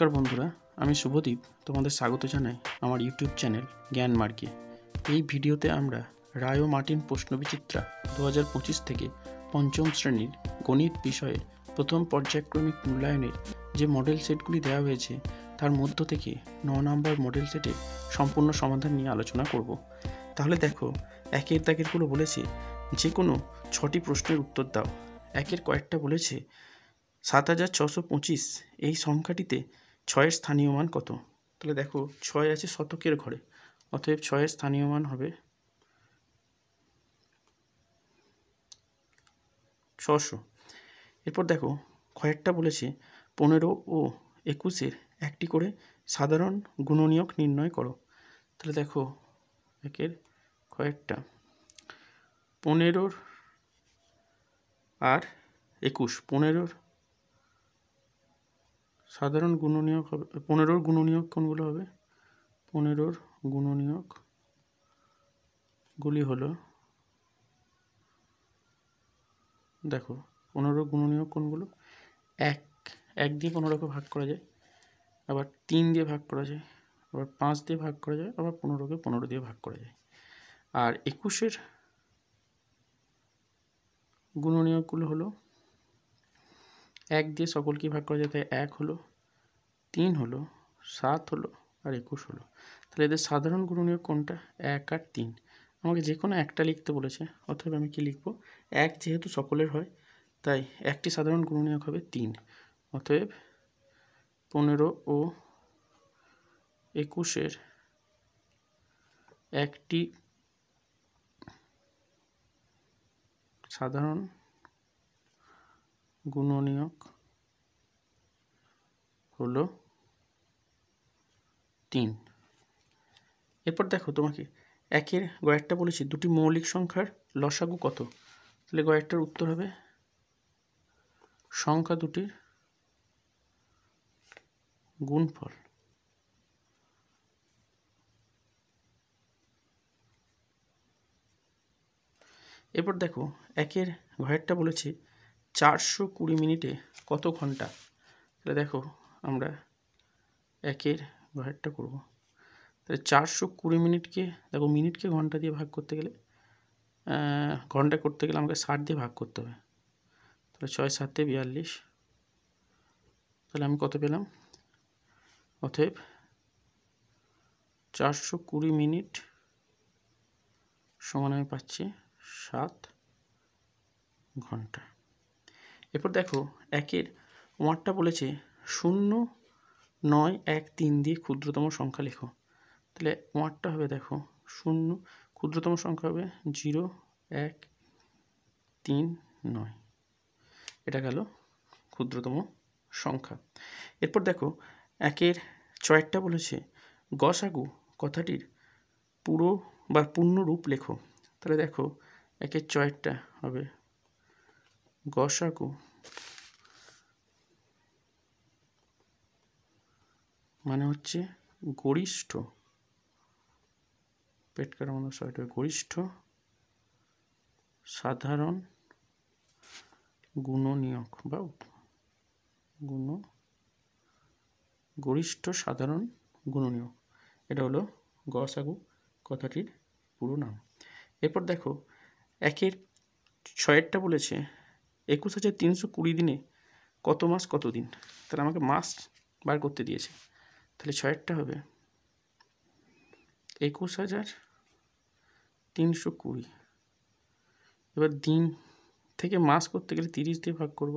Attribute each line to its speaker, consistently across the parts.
Speaker 1: নমস্কার বন্ধুরা, আমি শুভদীপ তোমাদের স্বাগত জানাই আমার ইউটিউব চ্যানেল জ্ঞান মার্গে। এই ভিডিওতে আমরা রায় ও মার্টিন প্রশ্নবিচিত্রা 2025 থেকে পঞ্চম শ্রেণীর গণিত বিষয়ে প্রথম পর্যায়ক্রমিক মূল্যায়নের যে মডেল সেটগুলি দেওয়া হয়েছে তার মধ্য থেকে 9 নম্বর মডেল সেটের সম্পূর্ণ সমাধান নিয়ে আলোচনা করব। তাহলে দেখো, একের দাগেরগুলো বলেছে যে কোনো 6টি প্রশ্নের উত্তর দাও। একের কয়েকটা বলেছে 7625 এই সংখ্যাটিতে 6-এর স্থানীয় মান কত? তাহলে দেখো, 6 আছে শতকের ঘরে, অতএব 6-এর স্থানীয় মান হবে 600। এরপর দেখো, কয়েকটা বলেছে 15 ও 21-এর একটি করে সাধারণ গুণনীয়ক নির্ণয় করো। তাহলে দেখো, একের কয়েকটা 15 আর 21, 15-র সাধারণ গুণনীয়ক হবে, 15-র গুণনীয়ক কোনগুলো হবে? 15-র গুণনীয়কগুলি হলো, দেখো 15-র গুণনীয়ক কোনগুলো? 1 দিয়ে 15কে ভাগ করা যায়, আবার 3 দিয়ে ভাগ করা যায়, আবার 5 দিয়ে ভাগ করা যায়, আবার 15কে 15 দিয়ে ভাগ করা যায়। আর 21-এর গুণনীয়কগুলো হলো 1 দিয়ে সকলকে ভাগ করা যায়, তাই 1 হলো, 3 হলো, 7 হলো, আর 21 হলো। তাহলে এদের সাধারণ গুণনীয়ক কোনটা? 1 আর 3। আমাকে যে কোনো একটা লিখতে বলেছে, অতএব আমি কি লিখব? 1 যেহেতু সকলের হয়, তাই একটি সাধারণ গুণনীয়ক হবে 3। অতএব 15 ও 21-এর একটি সাধারণ গুণনীয়ক হলো 3। এরপর দেখো, তোমাকে একের গয়েরটা বলেছি দুটি মৌলিক সংখ্যার লসাগু কত? তাহলে গয়েরটার উত্তর হবে সংখ্যা দুটির গুণফল। এরপর দেখো, একের ঘয়েরটা বলেছে 420 মিনিটে কত ঘন্টা? তাহলে দেখো, আমরা একের ঘয়েরটা করব। তাহলে 420 মিনিটকে, দেখো মিনিটকে ঘন্টা দিয়ে ভাগ করতে গেলে, ঘন্টা করতে গেলে আমাকে 60 দিয়ে ভাগ করতে হবে। তাহলে 6 7 42। তাহলে আমি কত পেলাম? অতএব 420 মিনিট সমান আমি পাচ্ছি 7 ঘন্টা। এরপর দেখো, একের ওয়ার্ডটা বলেছে 0 9 1 3 দিয়ে ক্ষুদ্রতম সংখ্যা লেখো। তাহলে ওয়ার্ডটা হবে, দেখো 0, ক্ষুদ্রতম সংখ্যা হবে 0 1 3 9। এটা গেল ক্ষুদ্রতম সংখ্যা। এরপর দেখো, একের 6টা বলেছে গসাগু কথাটির পুরো বা পূর্ণ রূপ লেখো। তাহলে দেখো, একের 6টা হবে গসাগু মানে হচ্ছে গরিষ্ঠ, পেটকার মতো 6টা গরিষ্ঠ সাধারণ গুণনীয়ক বা গরিষ্ঠ সাধারণ গুণনীয়ক। এটা হলো গসাগু কথাটির পুরো নাম। এরপর দেখো, একের 6টা বলেছে 21,320 দিনে কত মাস কত দিন? তাহলে আমাকে মাস বার করতে দিয়েছে। তাহলে 6টা হবে 21,320। এবার দিন থেকে মাস করতে গেলে 30 দিয়ে ভাগ করব।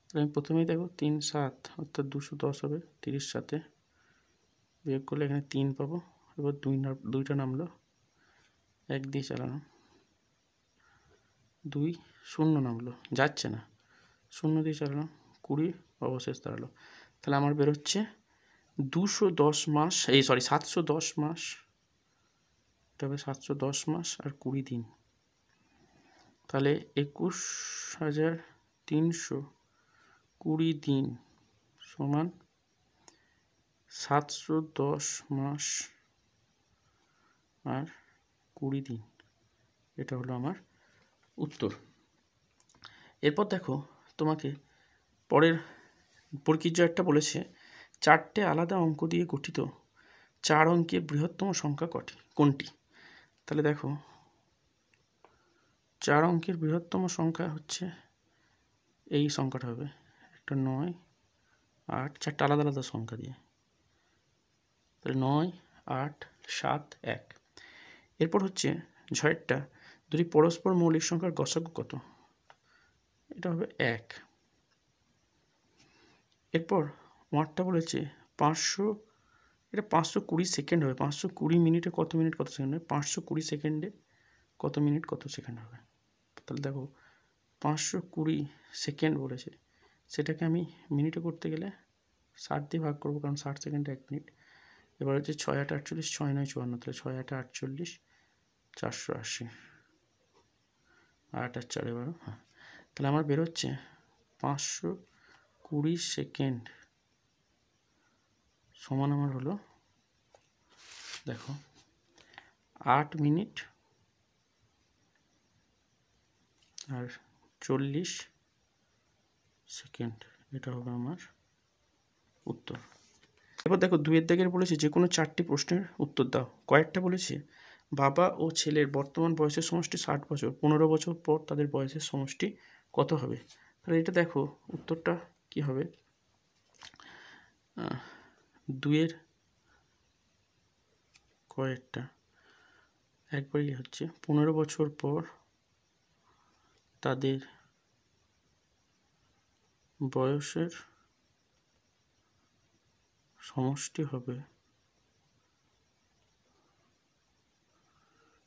Speaker 1: তাহলে আমি প্রথমেই দেখো 3 7 অর্থাৎ 210 হবে, 30 সাথে বিয়োগ করলে এখানে 3 পাবো। এবার 2টা নামলো, 1 দিয়ে চালালাম, 2 0 নামলো, যাচ্ছে না, 0 দিয়ে চালালাম, 20 অবশেষ দাঁড়ালো। তাহলে আমার বেরোচ্ছে 210 মাস, 710 মাস। এটা হবে 710 মাস আর 20 দিন। তাহলে 21,320 দিন সমান 710 মাস আর 20 দিন। এটা হলো আমার উত্তর। এরপর দেখো, তোমাকে পরের পরীক্ষিত একটা বলেছে 4টে আলাদা অঙ্ক দিয়ে গঠিত 4 অঙ্কের বৃহত্তম সংখ্যা কোনটি? তাহলে দেখো 4 অঙ্কের বৃহত্তম সংখ্যা হচ্ছে এই সংখ্যাটা হবে, একটা 9, 8, 4টে আলাদা আলাদা সংখ্যা দিয়ে, তাহলে 9, 8, 7, 1। এরপর হচ্ছে 6টা দুটি পরস্পর মৌলিক সংখ্যার গসাগু কত? এটা হবে 1। এরপর 8টা বলেছে 500, এটা 520 সেকেন্ড হবে, 520 মিনিটে কত মিনিট কত সেকেন্ড হবে? 520 সেকেন্ডে কত মিনিট কত সেকেন্ড হবে? তাহলে দেখো 520 সেকেন্ড বলেছে, সেটাকে আমি মিনিটে করতে গেলে 60 দিয়ে ভাগ করবো, কারণ 60 সেকেন্ডে 1 মিনিট। এবার হচ্ছে 6 8 48, 6 9 54, তাহলে 6 8 48, 480, 8 আর 4 12, হ্যাঁ। তাহলে আমার বেরোচ্ছে 520 সেকেন্ড সমান আমার হলো, দেখো 8 মিনিট আর 40 সেকেন্ড, এটা হবে আমার উত্তর। এবার দেখো 2 এর দাগের বলেছে যে কোনো 4টি প্রশ্নের উত্তর দাও। কয়েকটা বলেছে বাবা ও ছেলের বর্তমান বয়সের সমষ্টি 60 বছর, 15 বছর পর তাদের বয়সের সমষ্টি কত হবে? তাহলে এটা দেখো উত্তরটা কি হবে। 2 এর কয়েকটা একবারই হচ্ছে 15 বছর পর তাদের বয়সের সমষ্টি হবে,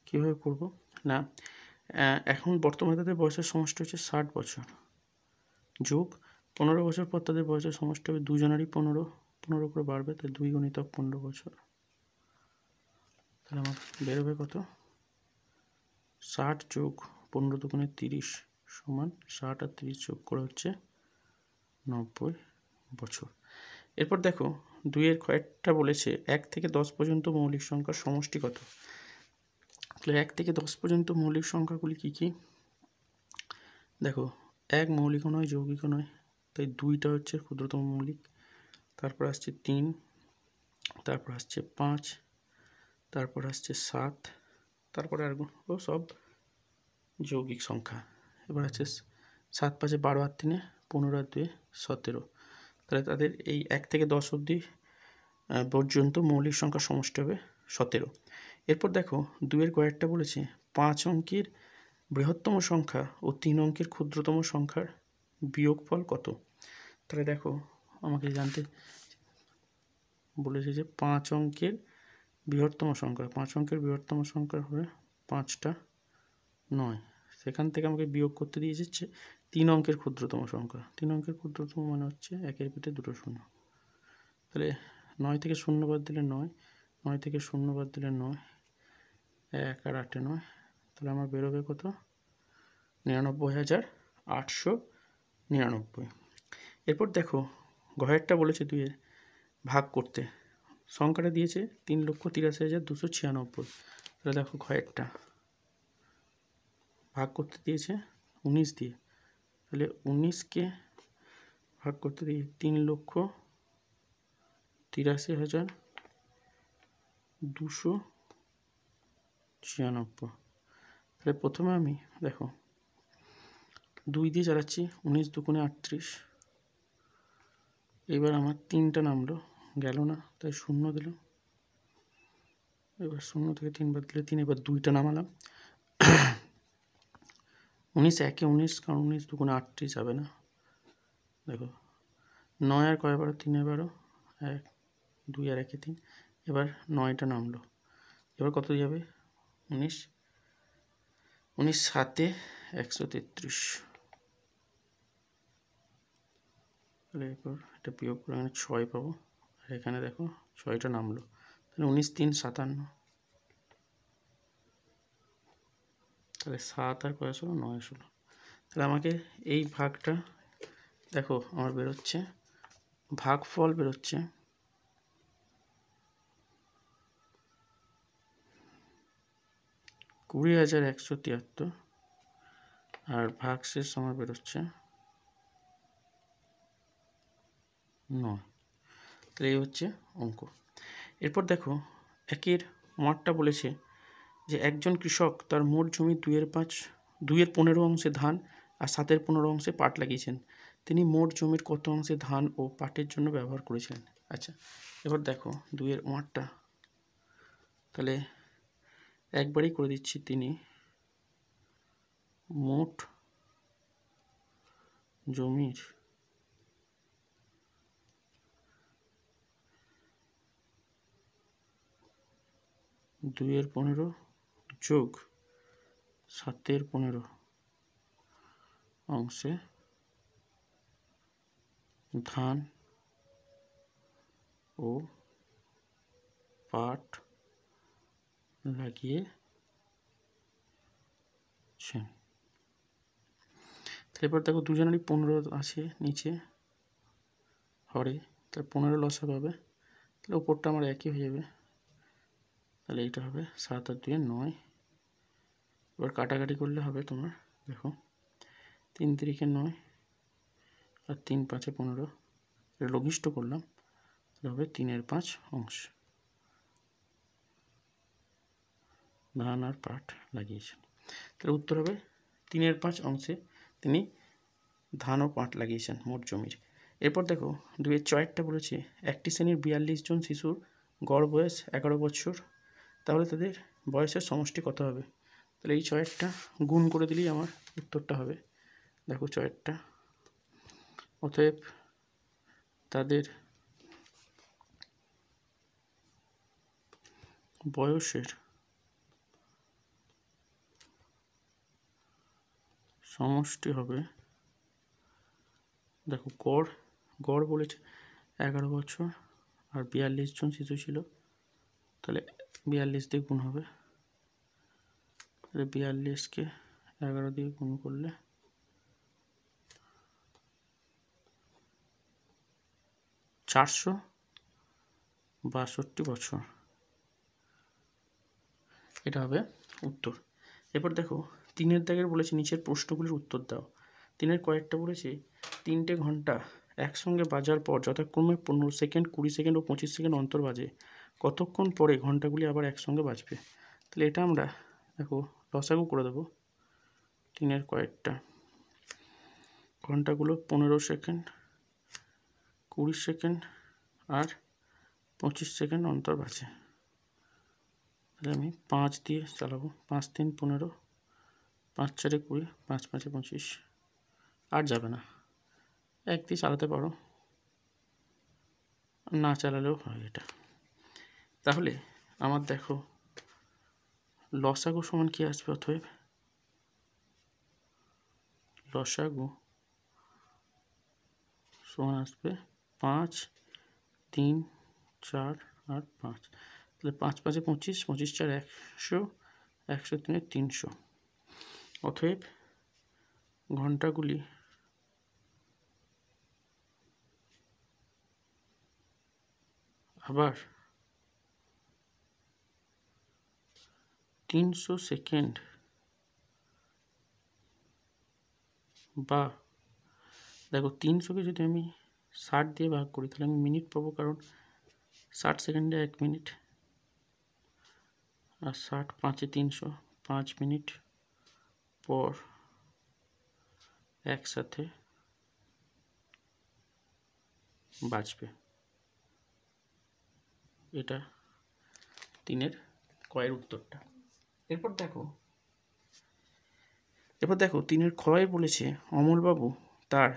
Speaker 1: কীভাবে করব না, এখন বর্তমানে তাদের বয়সের সমষ্টি হচ্ছে 60 বছর, যোগ 15 বছর পর তাদের বয়সের সমষ্টি হবে, দুজনেরই 15 15 করে বাড়বে, তাই 2 গুণিতক 15 বছর। তাহলে আমার বেরোবে কত? 60 যোগ 15 দুগুণে 30 সমান 60 আর 30 যোগ করে হচ্ছে 90 বছর। এরপর দেখো 2 এর কয়েকটা বলেছে 1 থেকে 10 পর্যন্ত মৌলিক সংখ্যার সমষ্টি কত? তাহলে 1 থেকে 10 পর্যন্ত মৌলিক সংখ্যাগুলি কী কী? দেখো 1 মৌলিকও নয় যৌগিকও নয়, তাই 2টা হচ্ছে ক্ষুদ্রতম মৌলিক, তারপর আসছে 3, তারপর আসছে 5, তারপর আসছে 7, তারপরে আর সব যৌগিক সংখ্যা। এবার আছে 7 5 12 আর 3 15 আর 2 17। তাহলে তাদের এই 1 থেকে 10 অবধি পর্যন্ত মৌলিক সংখ্যার সমষ্টি হবে 17। এরপর দেখো 2 এর কয়েকটা বলেছে 5 অঙ্কের বৃহত্তম সংখ্যা ও 3 অঙ্কের ক্ষুদ্রতম সংখ্যার বিয়োগফল কত? তাহলে দেখো আমাকে জানতে বলেছে যে 5 অঙ্কের বৃহত্তম সংখ্যা, 5 অঙ্কের বৃহত্তম সংখ্যা হবে 5টা 9, সেখান থেকে আমাকে বিয়োগ করতে দিয়েছে 3 অঙ্কের ক্ষুদ্রতম সংখ্যা। 3 অঙ্কের ক্ষুদ্রতম মানে হচ্ছে 1-এর পিঠে 2টো শূন্য, তাহলে 9 থেকে 0 বাদ দিলে 9, 9 থেকে 0 বাদ দিলে 9, 1 আর 8 9, তাহলে আমার বেরোবে কত? 99,899। এরপর দেখো ঘরেরটা বলেছে 2 এর ভাগ করতে, সংখ্যাটা দিয়েছে 3,83,296। তাহলে দেখো ঘরেরটা ভাগ করতে দিয়েছে 19 দিয়ে, তাহলে 19কে ভাগ করতে দিয়ে 3,83,296। তাহলে প্রথমে আমি দেখো 2 দিয়ে চালাচ্ছি, 19 দুগুণে 38, এবার আমার 3টা নামলো, গেল না, তাই 0 দিলাম, এবার 0 থেকে 3 বাদ দিলে 3, এবার 2টা নামালাম, 19 একে 19, কারণ 19 দুগুণে 38 যাবে না, দেখো 9 আর কয় 12, 3 12, 1 2 আর 1 3, এবার 9টা নামলো, এবার কত যাবে? 19 19 7 133, তাহলে এরপর এটা বিয়োগ করে এখানে 6 পাবো, আর এখানে দেখো 6টা নামলো, তাহলে 19 3 57, তাহলে 7 আর কয় আসলো? 9 আসলো। তাহলে আমাকে এই ভাগটা দেখো আমার বেরোচ্ছে, ভাগফল বেরোচ্ছে 20,173, আর ভাগশেষ আমার বেরোচ্ছে 9। তাহলে এই হচ্ছে অঙ্ক। এরপর দেখো 1-এর 8টা বলেছে যে একজন কৃষক তার মোট জমি 2/15 অংশে ধান আর 7/15 অংশে পাট লাগিয়েছেন। তিনি মোট জমির কত অংশে ধান ও পাটের জন্য ব্যবহার করেছিলেন? আচ্ছা, এবার দেখো 2-এর 8টা, তাহলে একবারই করে দিচ্ছি। তিনি মোট জমির 2/15 যোগ 7/15 অংশে ধান ও পাট লাগিয়েছেন। তাহলে এবার দেখো দুজনেরই 15 আছে নিচে হরে, তাহলে 15 লসাগু হবে, তাহলে ওপরটা আমার একই হয়ে যাবে। তাহলে এইটা হবে 7 আর 2 9। এবার কাটাকাটি করলে হবে তোমার, দেখো 3 3 9 আর 3 5 15, লঘিষ্ঠ করলাম, তাহলে হবে 3/5 অংশ ধান আর পাট লাগিয়েছেন। তাহলে উত্তর হবে 3/5 অংশে তিনি ধান ও পাট লাগিয়েছেন মোট জমির। এরপর দেখো 2-এর 4টা বলেছে একটি শ্রেণীর 42 জন শিশুর গড় বয়স 11 বছর, তাহলে তাদের বয়সের সমষ্টি কত হবে? তাহলে এই 4টা গুণ করে দিলেই আমার উত্তরটা হবে। দেখো 4টা, অতএব তাদের বয়সের সমষ্টি হবে, দেখো গড় বলেছে 11 বছর আর 42 জন শিশু ছিল, তাহলে 42 দিয়ে গুণ হবে। তাহলে 42কে 11 দিয়ে গুণ করলে 462 বছর, এটা হবে উত্তর। এরপর দেখো 3-এর দাগের বলেছে নিচের প্রশ্নগুলির উত্তর দাও। 3-এর কয়েকটা বলেছে 3টে ঘন্টা একসঙ্গে বাজার পর যথাক্রমে 15 সেকেন্ড, 20 সেকেন্ড ও 25 সেকেন্ড অন্তর বাজে, কতক্ষণ পরে ঘন্টাগুলি আবার একসঙ্গে বাজবে? তাহলে এটা আমরা দেখো লসাগু করে দেবো। 3-এর কয়েকটা ঘন্টাগুলো 15 সেকেন্ড, 20 সেকেন্ড আর 25 সেকেন্ড অন্তর বাজে। তাহলে আমি 5 দিয়ে চালাবো, 5 3 15, 5 4 20, 5 5 25, আর যাবে না। 1 দিয়ে চালাতে পারো, না চালালেও হয় এটা। তাহলে আমার দেখো লসাগু সমান কি আসবে? অতএব লসাগু সমান আসবে 5 3 4 আর 5। তাহলে 5 5 25, 25 4 100, 100 3 300। অতএব ঘন্টাগুলি আবার 300 সেকেন্ড বা দেখো 300কে যদি আমি 60 দিয়ে ভাগ করি তাহলে আমি মিনিট পাবো, কারণ 60 সেকেন্ডে 1 মিনিট, আর 60 5 300, 5 মিনিট পর একসাথে বাজবে। এটা 3-এর কয়ের উত্তরটা। এরপর দেখো 3-এর ক্ষয় বলেছে অমলবাবু তার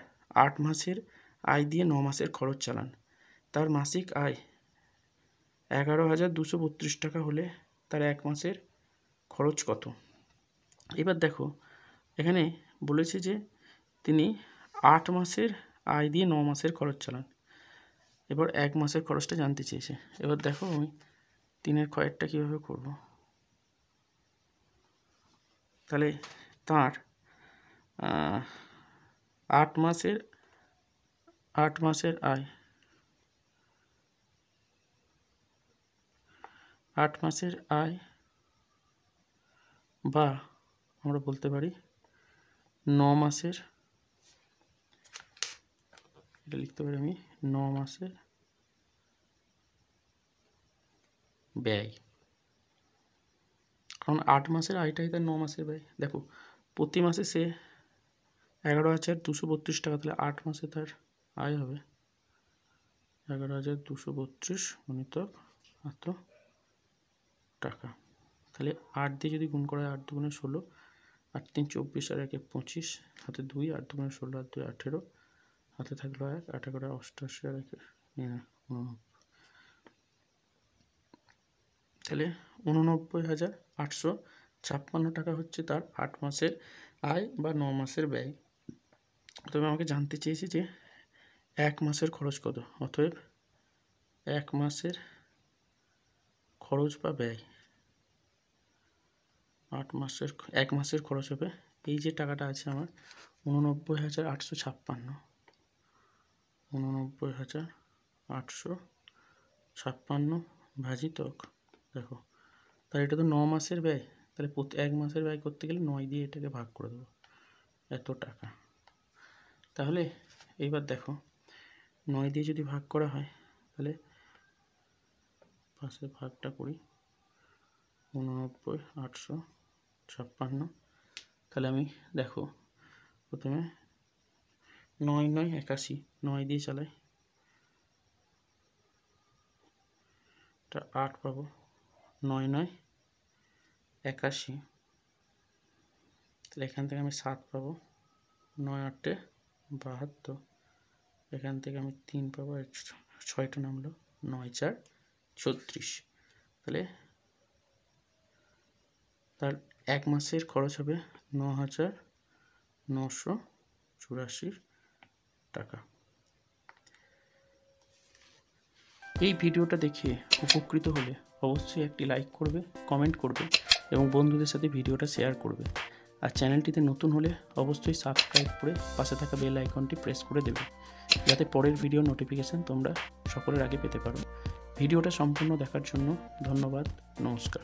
Speaker 1: 8 মাসের আয় দিয়ে 9 মাসের খরচ চালান। তার মাসিক আয় 11,232 টাকা হলে তার 1 মাসের খরচ কত? এবার দেখো এখানে বলেছে যে তিনি 8 মাসের আয় দিয়ে 9 মাসের খরচ চালান, এবার 1 মাসের খরচটা জানতে চেয়েছে। এবার দেখো আমি 3-এর ক্ষয়েরটা কীভাবে করব। তাহলে তার 8 মাসের আয়, 8 মাসের আয় বা আমরা বলতে পারি 9 মাসের এটা লিখতে পারি আমি 9 মাসের ব্যয়, কারণ 8 মাসের আয়টাই তার 9 মাসের ব্যয়। দেখো প্রতি মাসে সে 11,232 টাকা, তাহলে 8 মাসে তার আয় হবে 11,232 গুণিতক এত টাকা। তাহলে 8 দিয়ে যদি গুণ করা হয়, 8 দুগুণে 16, 8 3 24, আর 1 25, হাতে 2, 8 দুগুণে 16, আর 2 18, হাতে থাকলো 1, 8 করে 88, আর 1 89। তাহলে 89,856 টাকা হচ্ছে তার 8 মাসের আয় বা 9 মাসের ব্যয়। তবে আমাকে জানতে চেয়েছি যে 1 মাসের খরচ কত, অতএব 1 মাসের খরচ বা ব্যয়, 1 মাসের খরচ হবে এই যে টাকাটা আছে আমার 89,856, 89,856 ভাজিতক, দেখো তাহলে এটা তো 9 মাসের ব্যয়, তাহলে প্রতি 1 মাসের ব্যয় করতে গেলে 9 দিয়ে এটাকে ভাগ করে দেবো, এত টাকা। তাহলে এইবার দেখো 9 দিয়ে যদি ভাগ করা হয়, তাহলে পাশে ভাগটা করি, 89,856। তাহলে আমি দেখো প্রথমে 9 9 81, 9 দিয়ে চালাই, এটা 8 পাবো, 9 9 81, তাহলে এখান থেকে আমি 7 পাবো, 9 8 72, এখান থেকে আমি 3 পাবো, 6টা নামলো, 9 4 36। তাহলে তার 1 মাসের খরচ হবে 9,984 টাকা। এই ভিডিওটা দেখে উপকৃত হলে অবশ্যই একটি লাইক করবে, কমেন্ট করবে এবং বন্ধুদের সাথে ভিডিওটা শেয়ার করবে। আর চ্যানেলটিতে নতুন হলে অবশ্যই সাবস্ক্রাইব করে পাশে থাকা বেল আইকনটি প্রেস করে দেবে, যাতে পরের ভিডিও নোটিফিকেশান তোমরা সকলের আগে পেতে পারো। ভিডিওটা সম্পূর্ণ দেখার জন্য ধন্যবাদ, নমস্কার।